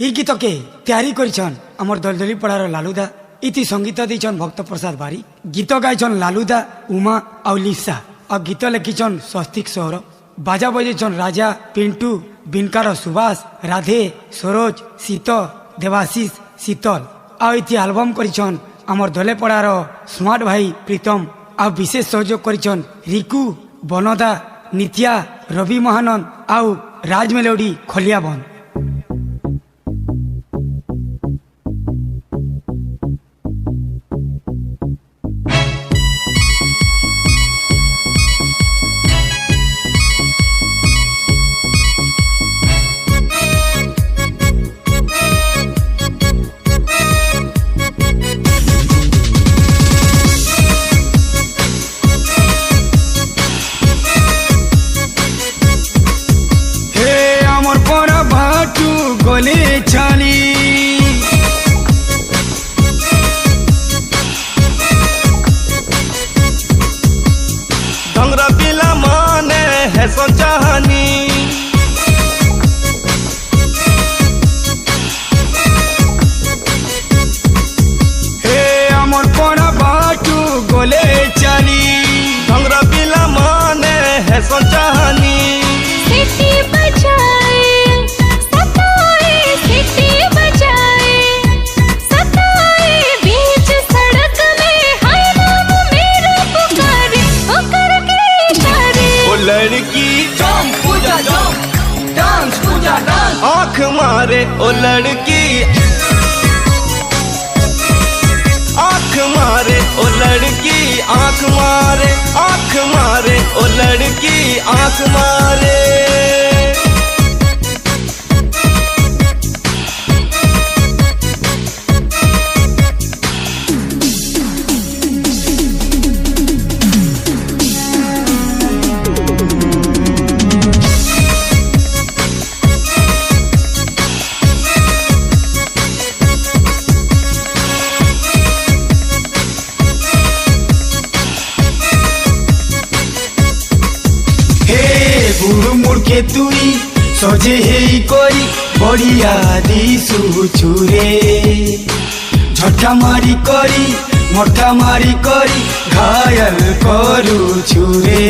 ई गीत के तैयारी करिछन हमर दलदली पड़ार लालूदा। इति संगीत देछन भक्त प्रसाद बारी। गीत गाइछन लालूदा, उमा और लिप्सा। और गीत लिखिछन स्वस्तिक सौरभ। बाजा बजेछन राजा, पिंटू, बिनकार सुभाष, राधे, सरोज, शीत, देवाशीष, शीतल। और इति एल्बम करिछन हमर दले पड़ार स्मार्ट भाई प्रीतम। और विशेष सहयोग करिछन रिकू, बनदा, नित्या, रवि महानंद और राज मेलोडी खलियाबंद। गले छाली डंगरा पिला माने है सो चाहनी हे अमर पड़ा बाटू गले चली डंगरा पिला माने है सो चाहनी आँख मारे ओ लड़की, आँख मारे ओ लड़की, आँख मारे, आँख मारे ओ लड़की, आँख मारे। के तुई सजे हे कोई बढ़िया दिसु छुरे झटा मारी करी मोटा मारी करी घायल करू छुरे।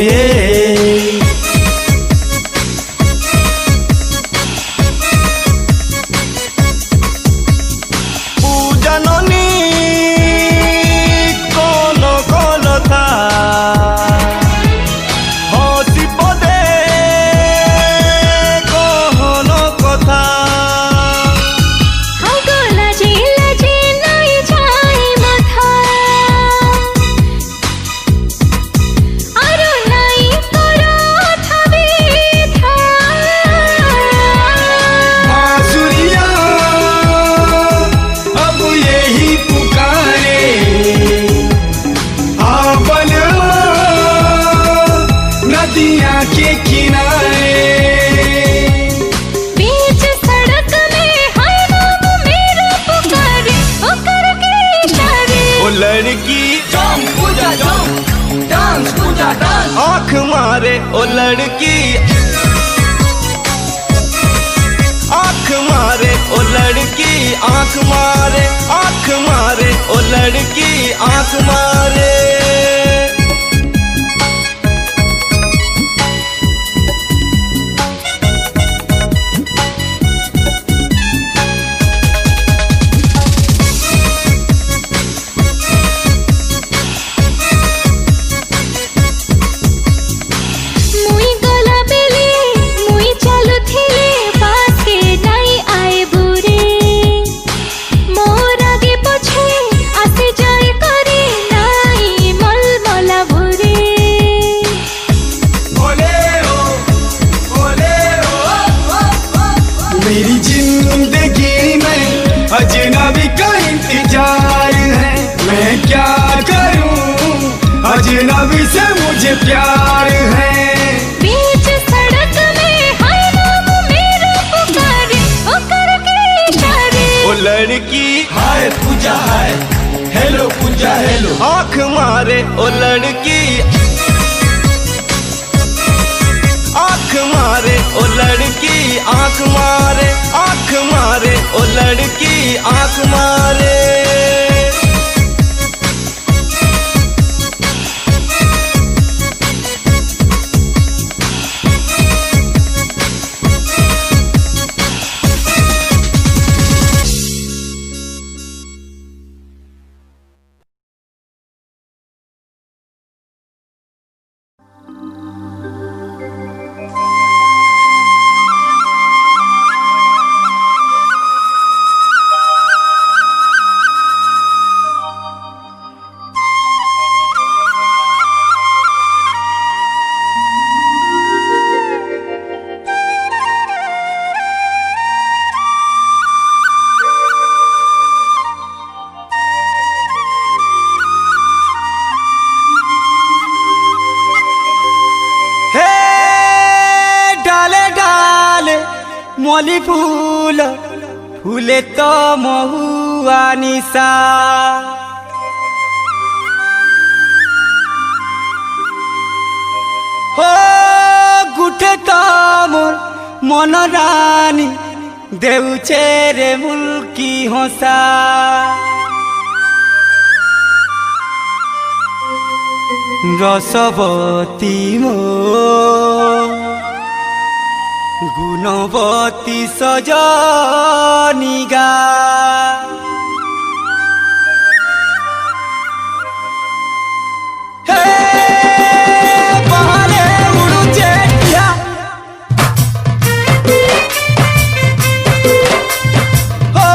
के किनारे बीच सड़क में हाय नाम मेरा पुकारे ओ करके इशारे। ओ लड़की डांस पूजा डांस पूजा डांस आँख मारे ओ लड़की, आँख मारे ओ लड़की, आँख मारे, आँख मारे ओ लड़की, आँख मारे। मेरी जिंदगी में अजनबी का इंतजार है, मैं क्या करूं अजनबी से मुझे प्यार है। बीच सड़क में हाय नाम मेरा पुकारे ओ करके इशारे। ओ लड़की हाय पूजा हाय हेलो पूजा हेलो आँख मारे ओ लड़की, आँख मारे ओ लड़की, आँख मारे, आँख मारे ओ लड़की आंख मारे। मली फूल फूले तो महुआ निशा हो गुठे तो मोर मन रानी देउछे रे मुल्की हंसा रसवती मो गुणवती सजनिगा हे बहरे उड़ुचे टिया हो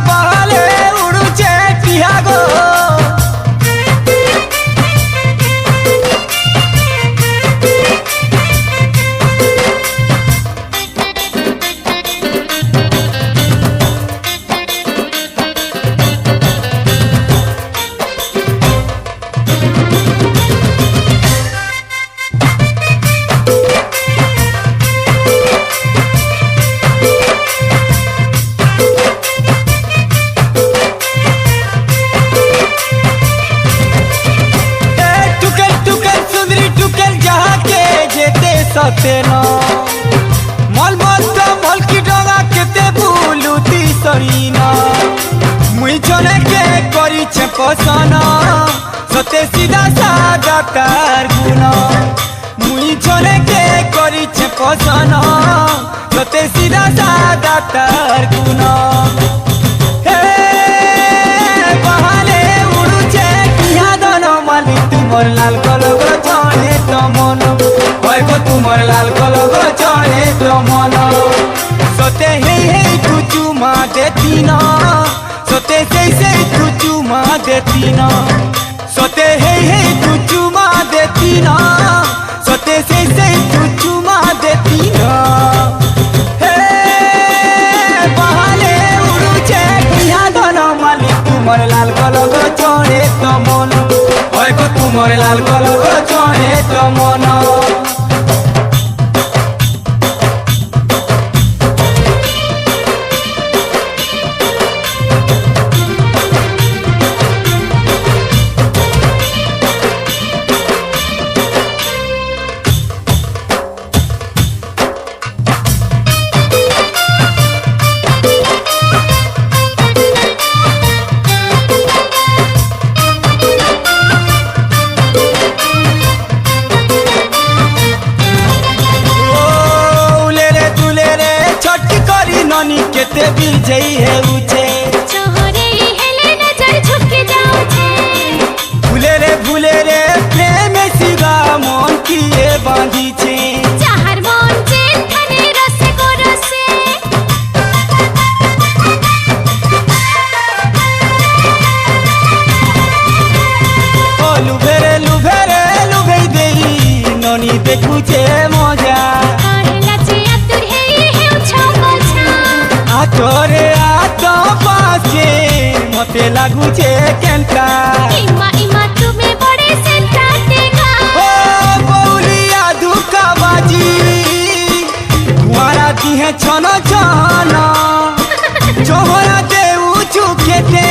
बहरे उड़ुचे टिया गो सतेना मल मल तो मल की डगा केते बुलुती सरीना मुई जने के करी छे पसना सते सीधा सादा तार गुना मुई जने के करी छे पसना सते सीधा सादा तार गुना हे बहाने उड़ुचे किया दोनो माली तुमर लाल कलग जाने तो मन तुमर लाल कलग चढ़े तो मन सते हे तू चुमा देती ना सते से तू चुमा देती ना सते हे तू चुमा देती ना सते से तू चुमा देती ना हे बहाने उड़ुचे किया दोनो माली तुमर लाल कलग चढ़े तो मन तुमर लाल कलग चढ़े तो मन केते बिजई है उछे चोहरे हेले नजर झुक जाओ छे भूले रे प्रेम सिगा मन किए बांधी छे चाहर मन चेन थाने रस को रसे ओ लुभेरे लुभे देई ननी देखु छे मजा तोरे आतो पासे मते लागू छे केंटा इमा इमा तुम्हें बड़े सेंटा देगा ओ बौलिया दुका बाजी तुम्हारा दिहे छनो छनो चोहरा देउ चुकेते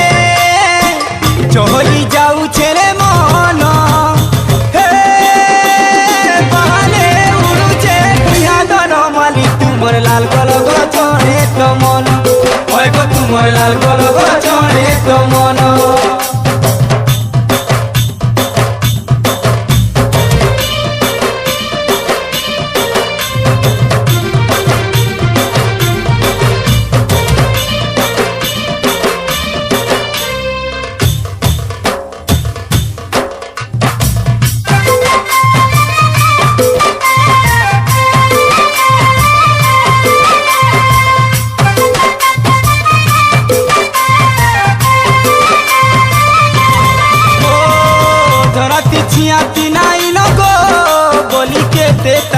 चोहली जाऊ छेरे मन हे बहाने उड़ुचे किया दोनो माली तुमर लाल कलग चढ़े तो मन तुमर लाल कलो गो चढ़े तो मन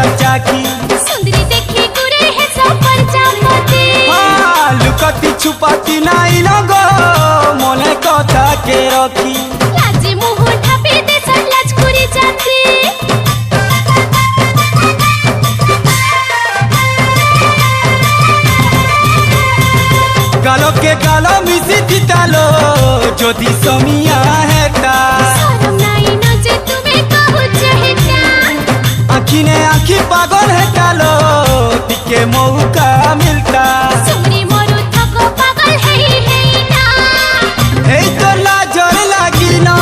सुंदरी देखी गुरे है सब प्रजापति लुकती छुपाती नाई लगो मने कथा के रखी लाजी मुह ढापी दे सलाज कुरी जाती गालो के गालो मिसी दितालो जोदी समिया हेता शरम नाई न जे तुम्हें कहू चाहेता आखी ने आखी पागल हेतालो टिके मौका मिलता सुमरी मोरू थको पागल है ना ए तो लाजर लागी ना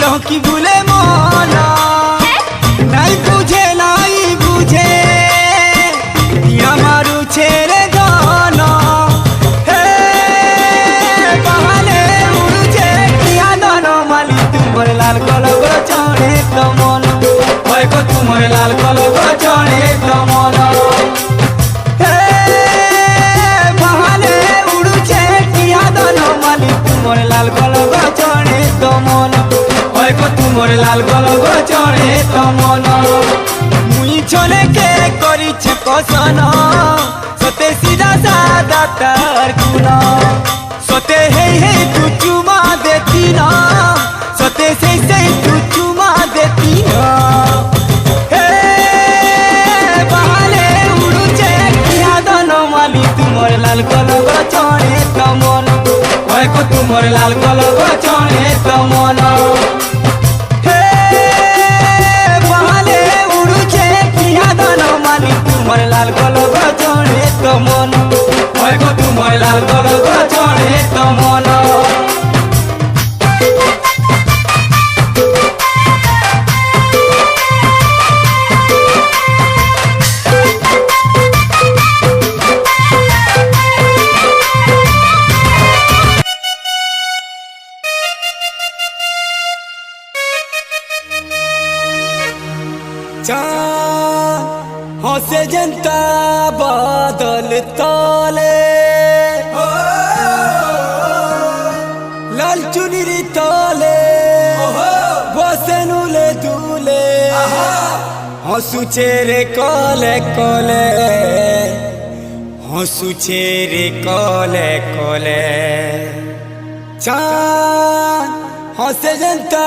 लहकी बुले मोना नहीं बुझे दिया मारू छेरे गाना हे बहाने उड़े किया दोनों माली तुमर लाल कलो गो चढ़े तो मन होय को तुमर लाल कलो गो चढ़े तो मन हे बहाने उड़े किया दोनों माली तुमर लाल कलो गो चढ़े तो मन होय को तुमर लाल कलो गो चढ़े तो मन मुई छोले के करी कसन सते सीधा सादा तार गुना सते हे तू चुमा देती ना सते से तू चुमा देती ना हे बहाने उड़ुचे किया दोनों माली तुमर लाल कलो गो चढ़े तो मन होय को तुमर लाल कलो गो चढ़े तो मन तुमर लाल कलो गो चढ़े तो मन होय को तुमर लाल कलो गो चढ़े तो मन हसे जनता बादल ताले लाल चुनरी ताले बसनुले दूले हसु चेरे कले कले हसु चेरे कले कले चांद हसे जनता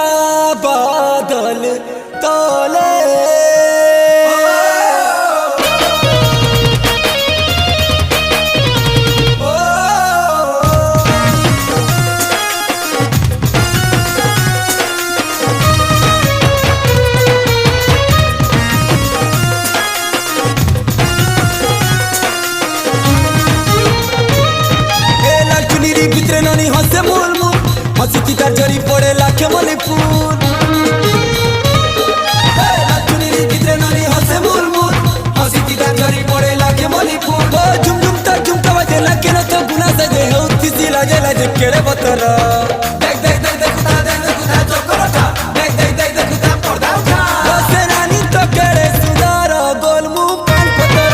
बादल ताले ভিতরে ননি হসে মূল মূল হসি তিতার জরি পড়ে লাখে মলি ফুল লাচুনির ভিতরে ননি হসে মূল মূল হসি তিতার জরি পড়ে লাখে মলি ফুল ও ঝুম ঝুম তার ঝুমকা বাজে লাখে না তো গুনা সাজে হউতি সি লাজে লাজে কেড়ে বতর দেখ দেখ দেখ দেখ উঠা দেখ দেখ উঠা চক্কর উঠা দেখ দেখ দেখ দেখ উঠা পর্দা উঠা হসে রানী তো কেড়ে সুন্দর গোলমু পান পতর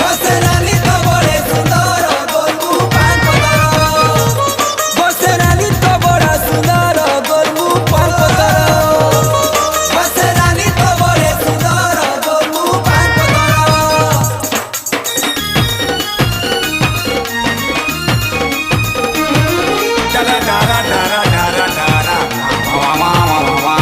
হসে রানী তো বড়ে সুন্দর গোলমু পান পতর হসে রানী তো বড় সুন্দর গোলমু পান পতর হসে রানী তো বড়ে সুন্দর গোলমু পান পতর ডারা ডারা ডারা ডারা ডারা ওয়া ওয়া ওয়া ওয়া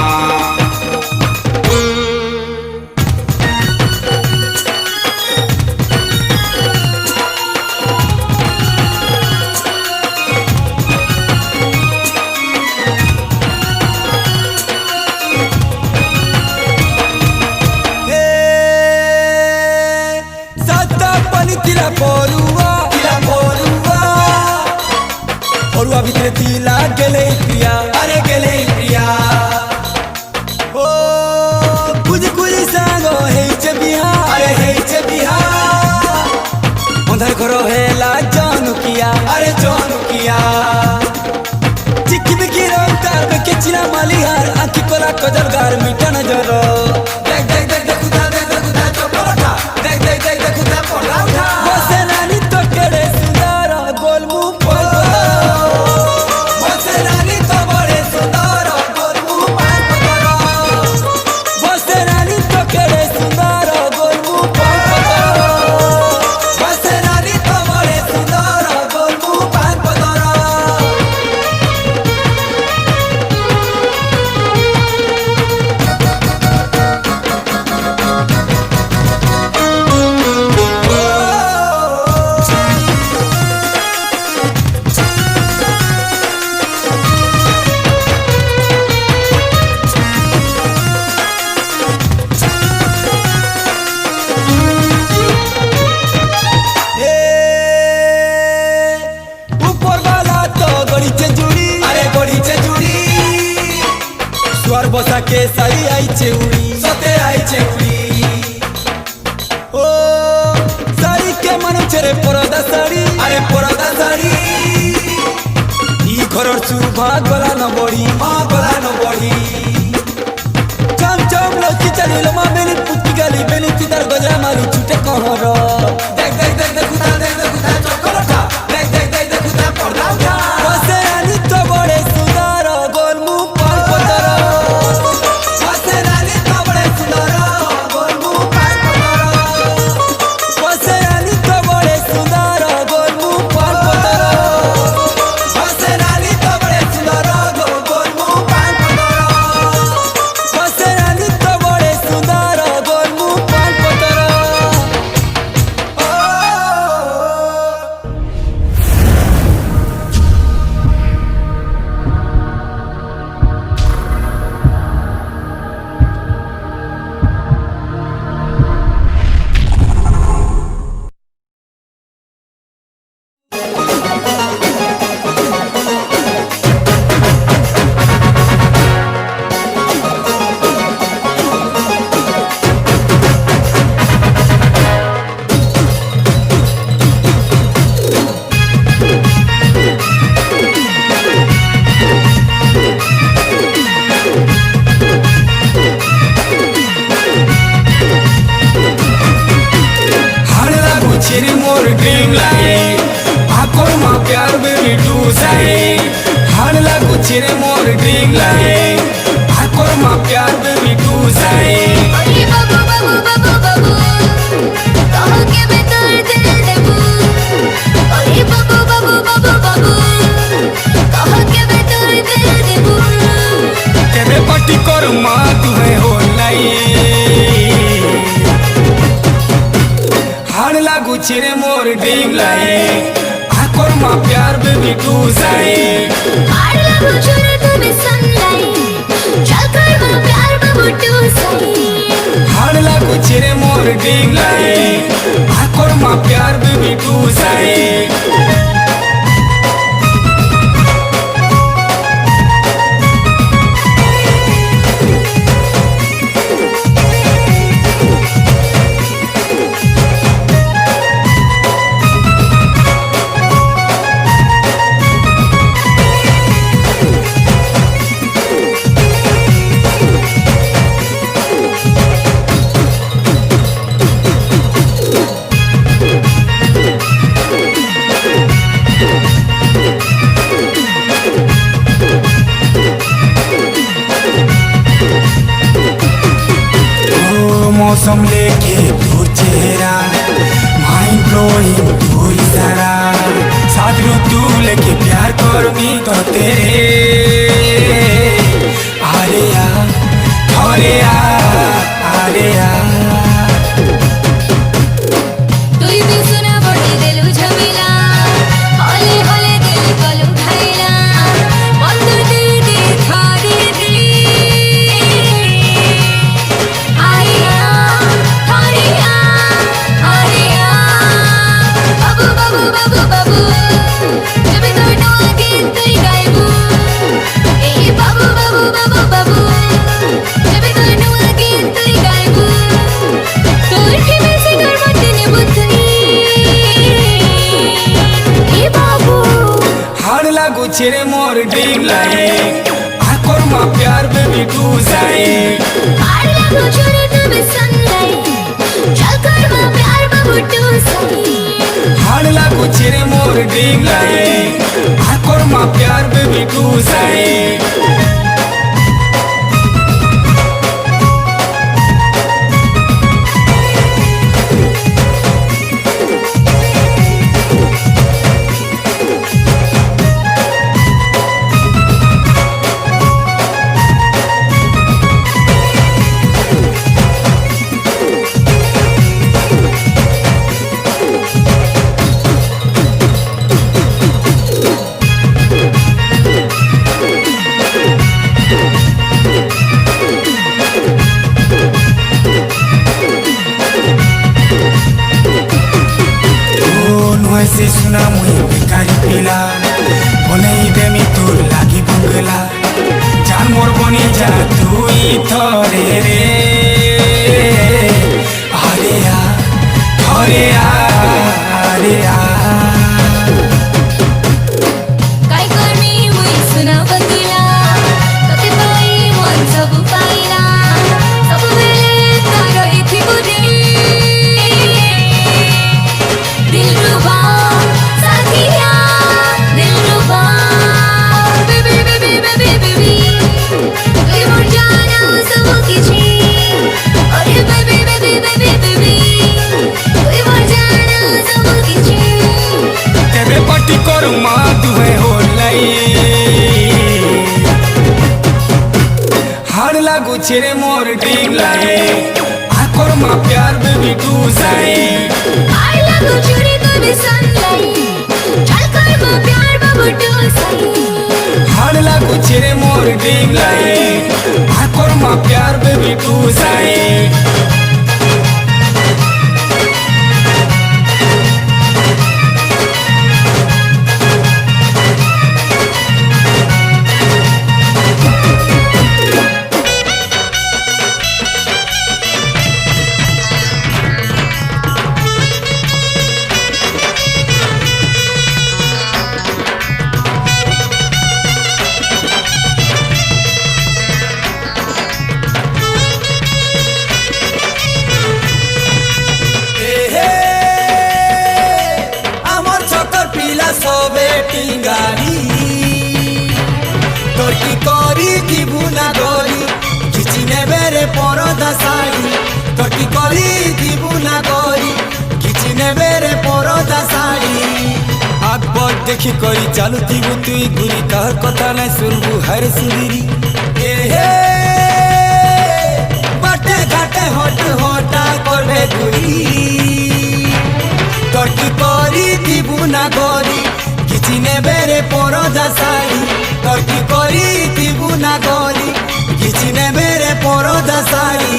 Sata pani tira porua जिला गेले प्रिया अरे गेले प्रिया ओ कुछ कुछ सांगो हेचे बिहार अरे हेचे बिहार उधर करो हेला जानुकिया अरे जानुकिया चिक्की बिकी रोकार बेके चिना मालिहार आखी कोला कजलगार मीठा नजरो देख देख देख देखुता चोपड़ोटा देख देख देख देखुता पड़ाउठा बसे रानी तो केड़े सुंदर गोलमु पलपतरा बसे रानी तो बड़े सुंदर गोलमु पलपतरा बसे रानी तो केड़े सुंदर गोलमु पलपतरा बसे रानी तो बड़े सुंदर गोलमु पलपतरा ऊपर वाला तो गड़ीचे जुड़ी अरे गड़ीचे जुड़ी स्वर बसा के साई आईचे उड़ी सते आईचे उड़ी ओ साई के मनु चेरे परदा साड़ी अरे परदा साड़ी ई घरर सुभा गला न बड़ी मां गला न बड़ी चम चम लकी चलिल मा बेली पुत्ती गाली बेली तिदार गजरा मारी छुटे कहर देख देख देख देखुता चोकलटा देख देख देख देखुता पड़दाउठा बसे रानी तो बड़े सुंदर गोलमु पलपतरा बसे रानी तो बड़े सुंदर गोलमु पलपतरा बसे रानी तो बड़े सुंदर गोलमु पलपतरा बसे रानी तो बड़े सुंदर गोलमु पलपतरा बसे रानी तो बड़े सुंदर गोलमु पलपतरा हाड़ लागू छेरी मोर ड्रीम लाइफ आकोर मा प्यार बेबी टू साइड हाड़ लागू छेरी मोर ड्रीम लाइफ आकोर मा प्यार बेबी टू साइड ओए बाबू बाबू बाबू बाबू कहो के मैं तोर दिल देबू ओए बाबू बाबू बाबू बाबू कहो के मैं तोर दिल देबू तेरे पट्टी कर मा तुहे हो हाड़ लागू छेरी मोर ड्रीम लाइफ आकोर मा प्यार बेबी टू साइड हाड़ लागू छोरे तुम्हें सनलाइट चल कर मैं प्यार बाबू टू साइड हाड़ लागू छेरी मोर ड्रीम लाइफ आकोर मा प्यार बेबी टू साइड मौसम लेके तू चेहरा माइंड ब्लोइंग तू इशारा साथ तू लेके प्यार करूंगी तो तेरे अरे यार अरे यार अरे यार তুই বিছনা বড়ি দেলু ঝামেলা হলে হলে দিল কলু খাইলা বন্ধ দে দে ছাড়ি দে আরিয়া বাবু বাবু বাবু বাবু जब तोर नो आगे तुई गायब गुछेरे मोर डिंग लाई आकोर मा प्यार बेबी टू जाए हाड़ लागो छोरे तबे सनलाइट चल कर मां प्यार बाबू टू सही हाड़ला गुछेरे मोर डिंग लाई आकोर मा प्यार बेबी टू जाए से सुना मुई भिखारी पिला बनेई देमी तोर लागी बंगला जान मोर बनी जा तुई थरे रे अरे आ अरे आ अरे आ काय करमी मुई सुना बंगला तते पाई मन सब पाइला सब बेले तारो इथि बुझे दिल रुबा साथिया दिल रुबा बेबी बेबी बेबी बेबी कोई मोर जाना सब किछि अरे बेबी बेबी बेबी बेबी कोई मोर जाना सब किछि तेरे पट्टी करू मा दुहे हो लाई हाड़ लागू छेरे मोर डिंग लाई आकोर मा प्यार बेबी टू जाए हाड़ लागो छोरे तबे सनलाइट चल कर मां प्यार बाबू टू सही हाड़ लागू छेरे मोर डिंग लाई आकोर मा प्यार बेबी टू जाए सबे टिंगारी তোর কি করি দিবু না গরি কিছু নেবে রে পরদা শাড়ি তোর কি করি দিবু না গরি কিছু নেবে রে পরদা শাড়ি আকবর দেখি করি চালু দিবু তুই গুরি কার কথা নাই শুনবু হার সুরিরি এ হে বাটে ঘাটে হট হটা করবে গুরি তোর কি করি দিবু না গরি কিছু নেবে রে পরদা শাড়ি তোর কি করি দিবু না গরি কিছু নেবে রে পরদা শাড়ি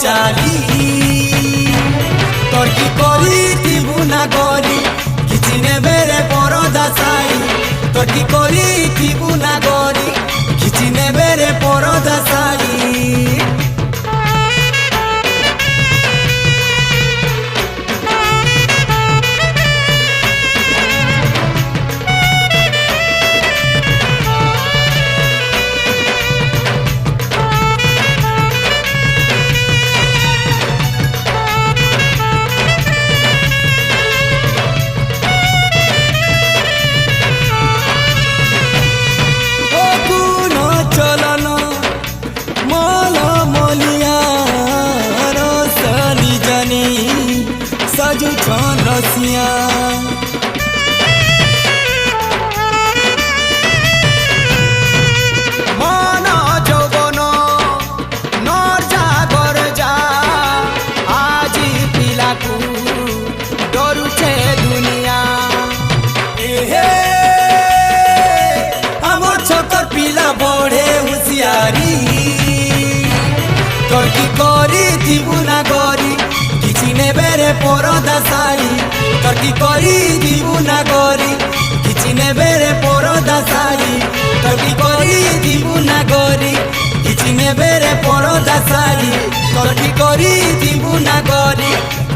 चाली তোর बाजू छन रसिया मन जौवन नरजा गरजा आजी पिलाकू डरुछे दुनिया एहे আমার ছকর পিলা বড়ে হুঁশিয়ারি তোর কি করি দিবু না গরি কিছু নেবে রে পরদা সারি তোর কি করি দিবু না গরি কিছু নেবে রে পরদা সারি তোর কি করি দিবু না গরি কিছু নেবে রে পরদা সারি তোর কি করি দিবু না গরি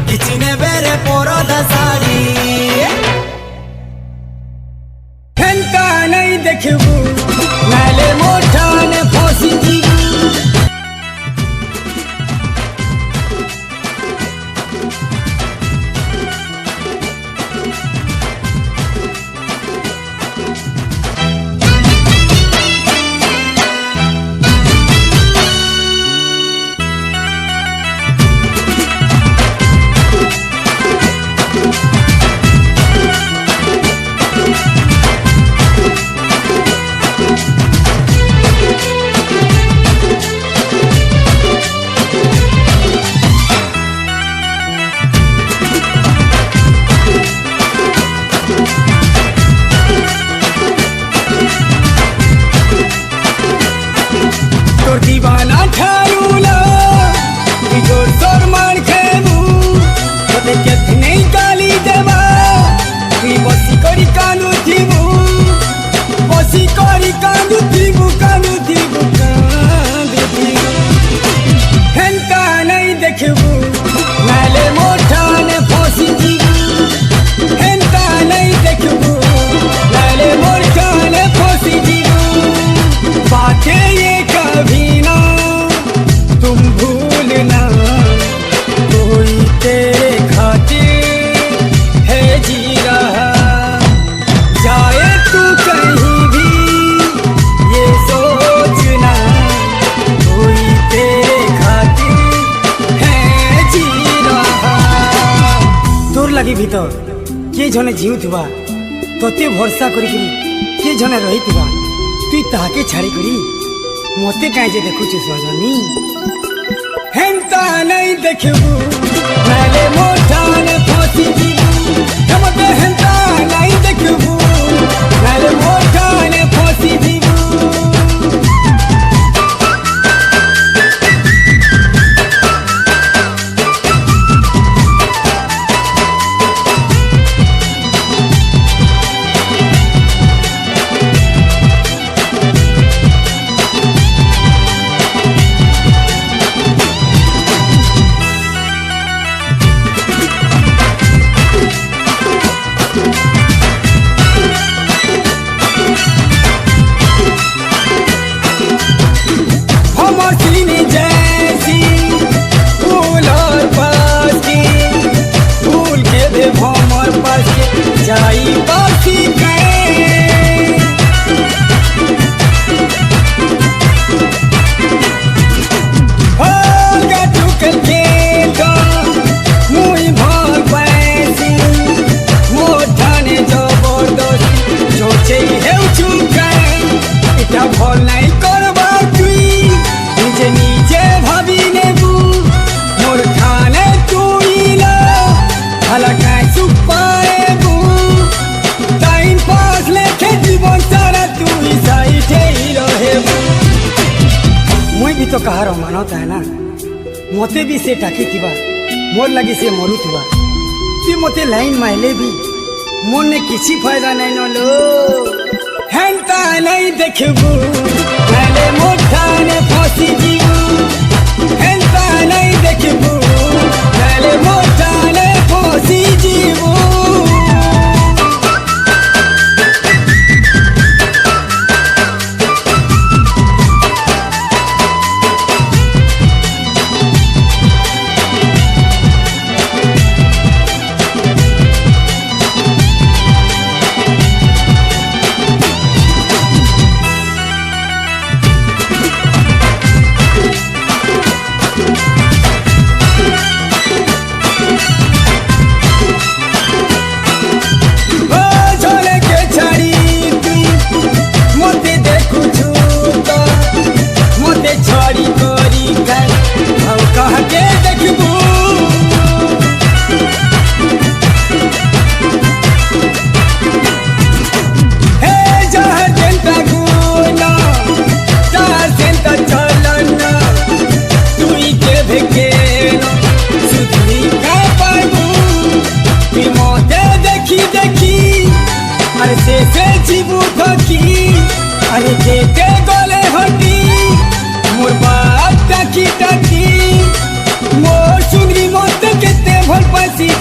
কিছু নেবে রে পরদা সারি হেনকা নাই দেখবু নালে মোঠানে ফসি দিবু তোর দিবানা ঠারুলা তুই জোর তোর মার খেবু তোতে কেত নেই গালি দেবা তুই বসি করি কানু থিবু বসি করি কানু থিবু হেনকা নাই দেখবু নালে মোঠানে ফসি দিবু হেনকা নাই দেখবু নালে মোঠানে ফসি দিবু बातें ये कभी ना तुम भूलना कोई तेरे खातिर है जी रहा जाए तू कहीं भी ये सोचना कोई तेरे खातिर है जी रहा तोर लगी भीतर किए जने जीउथबा तोते भरोसा करी किए जने रहितबा তুই তাকে ছাড়ি করি মতে কাই যে দেখুছু সজনী হেনতা নাই দেখবু নালে মোঠানে ফসি দিবু মতে হেনতা নাই দেখবু নালে মোঠানে ফসি দিবু जाई बासी भल नहीं करवा तुई निजे निजे भाभी नेबू मोर खाने तुई ला भला काय सुपाएबू टाइम पास लेके जीवन सारा तुई साइडे ही रहेबू मुई भी तो कहारो मानता है ना मते भी से टाकी थिबा मोर लगी से मरु थिबा ती मते लाइन माइले भी मोर ने किसी फायदा नहीं न लो हेंता नहीं देखबू नाले मोठाने फसी जीवू हेंता नहीं देखबू नाले मोठाने फसी जीवू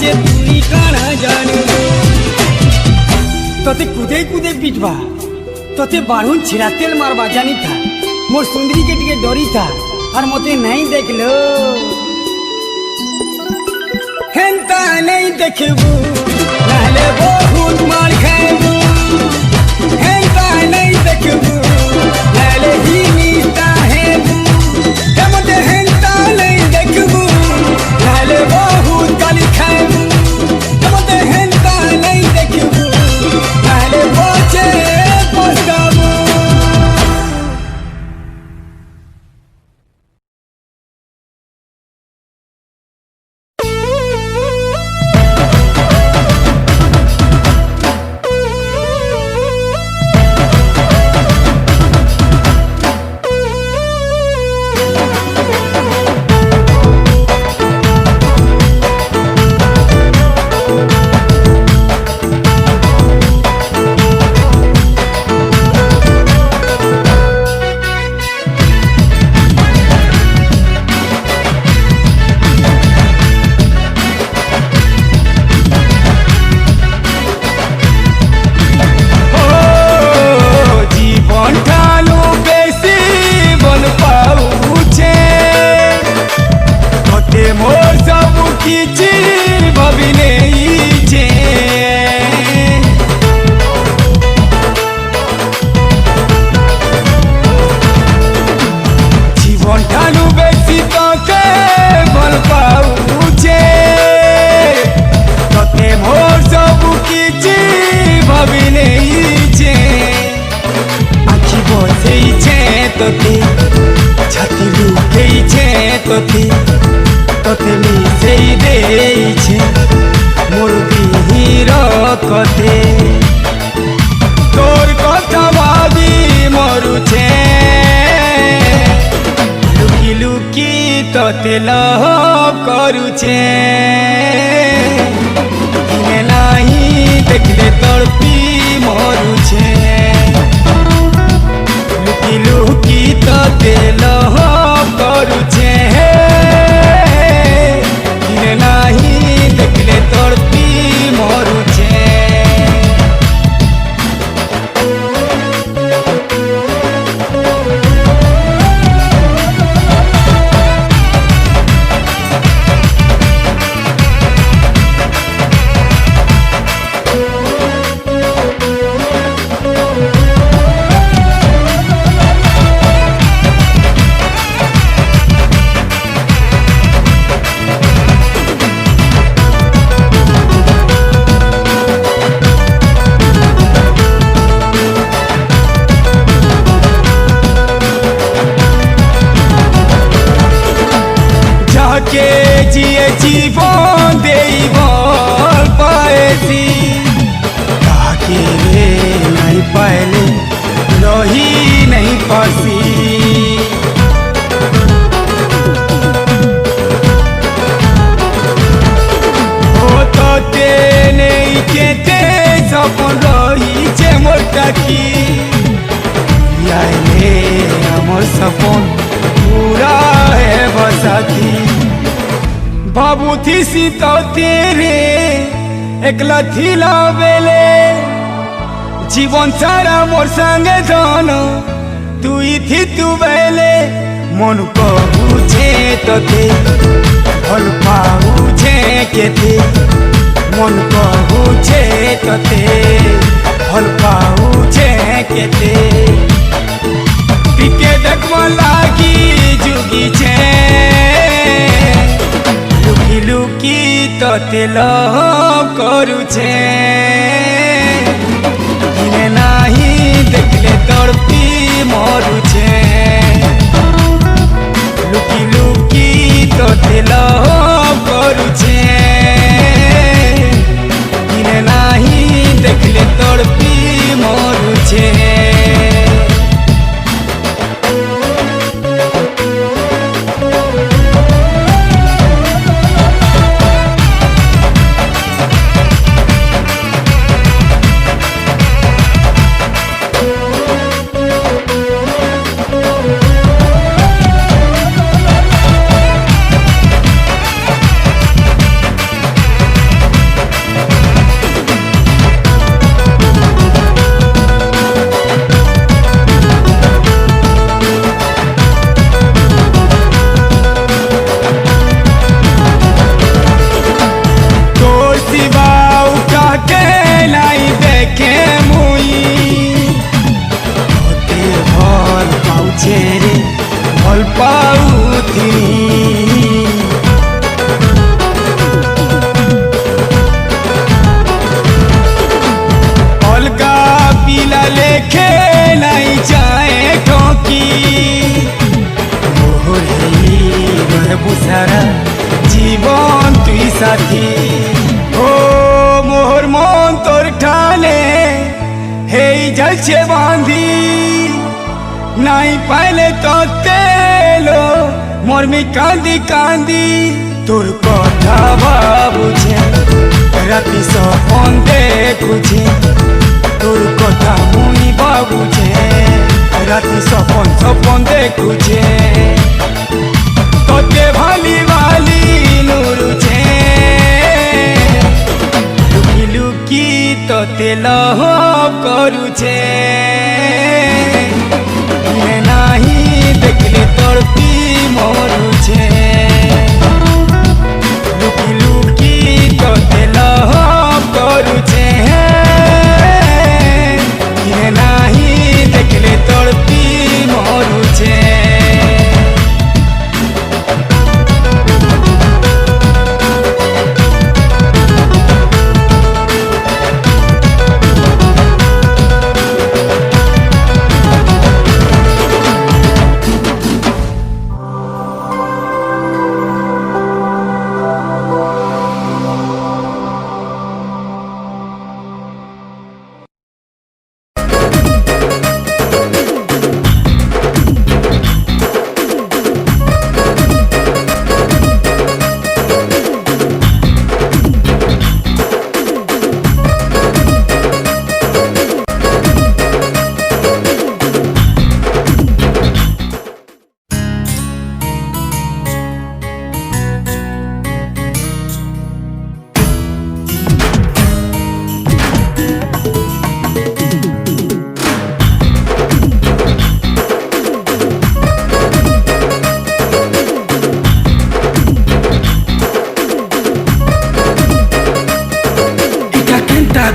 के तुई काना जानू तोते कूदे कूदे पिटवा तोते बाढ़ुन छिड़ा तेल मारवा जानी था मोर सुंदरी के टिके डरी था और मोते नहीं देख लो हेंता नहीं देखबू नाले बहुत मार खाएबू हेंता नहीं देखबू नाले ही नीता हेबू मोते हेंता नहीं देखबू नाले बहुत गाली खाएबू मोते हेंता नहीं देखबू नाले बचे पछताबू तेल करुचे नहीं देखले तड़पी मरुचे लुकी लुकी तो तेल करुचे नहीं देखले तड़पी मरुचे जिए जीवन दे भल पाएसी ताके रे नहीं पाएले रही नहीं पासी ओ तो ते नहीं केते सपन रही जे मोर टाकी आइले हमर सपन पूरा है बसाती बाबू थी सीता तेरे एकला थिला बेले जीवन सारा मोर संगे जानो तू ही थी तू बेले मन को बुझे तो थे भल पाऊझे के थे मन को बुझे तो थे भल पाऊझे के थे पिके देखवा लागी जुगी छे लुकी तो तेल करुचे नहीं देखले तड़पी मरुचे लुकी लुकी तो तेल करुचे नहीं देखले तड़पी मरुचे বুঝি ও মোর মন তোর ঠানে হেই যাচ্ছে বাঁধি নাই পাইলে তো তেলো মর্মি কান্দি কান্দি তোর কথা ভাবুছে রাতি সপন দেখুছে তোর কথা মুই ভাবুছে রাতি সপন সপন দেখুছে তোতে ভালি ভালি নুরুছে লুকি লুকি তোতে লহ করুছে নাহি দেখলে তোর পি মরুছে লুকি লুকি তোতে লহ করুছে নাহি দেখলে তোর পি মরুছে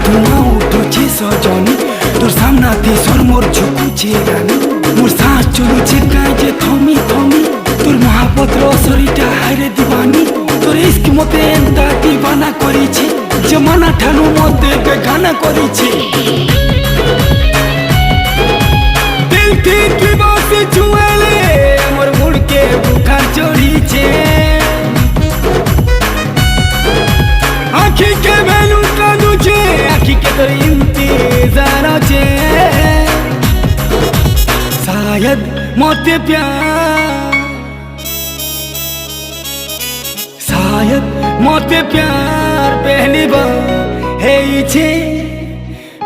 ধোঁয়া উঠুছে সজনী তোর সামনাতে সরমোর ঝুকুছে রানী মোর শ্বাস চলুছে কাঁচে থমি থমি তোর মহাপত্র শরীরটা হাইরে দিবানি তোর ইস্ক মতে এন্তা দিবানা করেছে জমানা ঠানু মতে বেগানা করেছে দিল ঠিক বসে ছুঁয়েলে আমার মুড়কে বুখার চড়িছে आखी के मैनू कांदुचे आखी के तो इंतजार छे शायद मोते प्यार शायद मोते प्यार पहली बार है छे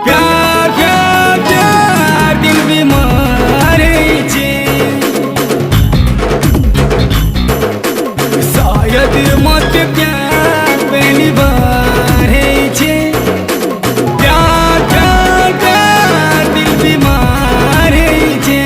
प्यार प्यार प्यार दिल बीमार छे शायद मोते प्यार पहली बार है छे प्यार प्यार प्यार दिल बीमार है छे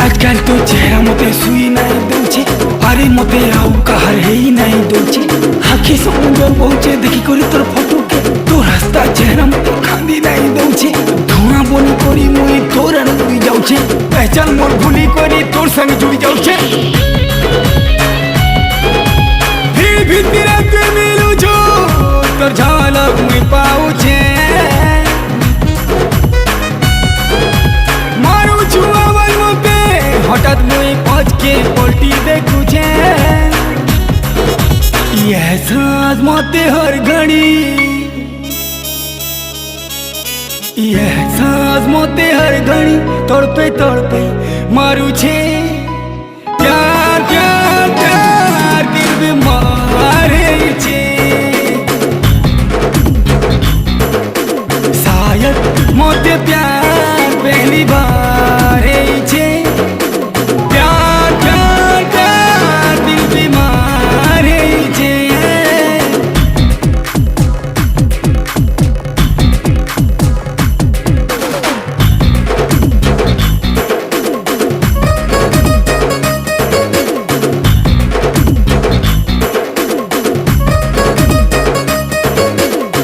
आजकल तो चेहरा मते सुई नहीं दौचे अरे मते आउ कहार है ही नहीं दौचे आखि समुंदर पहुंचे देखी करी तोर फोटो के तो रास्ता चेहरा मते खांदी नहीं दौचे धुआं बनी करी मुई तोर आड़ उड़ी जाउछे पहचान मोर भूली करी तोर संग जुड़ी जाउछे फिर भीतर के मिलू जो तोर झलक मुई पाउछे मारू छुआवन मते हठात मुई पहुंच के पलटी देखुछे यह सांस मते हर घड़ी यह सांस मते हर घड़ी तड़पे तड़पे मारू छे प्यार प्यार प्यार दिल बीमार छे शायद मते प्यार पहली बार छे प्यार प्यार प्यार दिल बीमार छे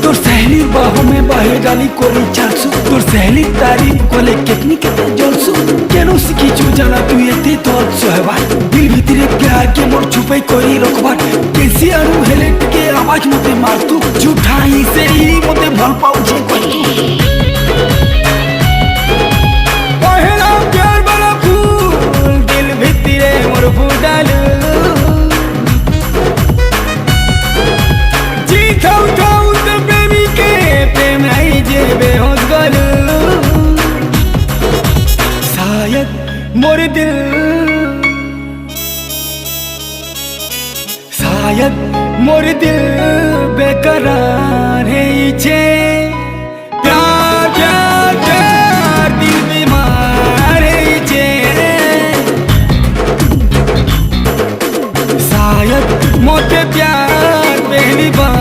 তোর সহেলির বাহু মে বাহে ডালি করি চারশো তোর সহেলি তারিফ কলে কেতনি কেতে জলসু কেন শিখিছু জানা তুই এতে তোর সহবার দিল ভিতরে প্যার কে মোর ছুপাই করি রখবার কেসি আরু হেলে টিকে আওয়াজ মতে মারতু ঝুঠাই সে হি মতে ভাল পাউছে কইতু পহেলা প্যার বালা ফুল দিল ভিতরে মোর ফুটালু জি খাও খাও তো প্রেমিকে প্রেম নাই যে বেहोश গলু शायद मोर दिल शायद मोर दिल बेकरार है छे प्यार प्यार प्यार दिल बीमार है छे शायद मोटे प्यार पहली बार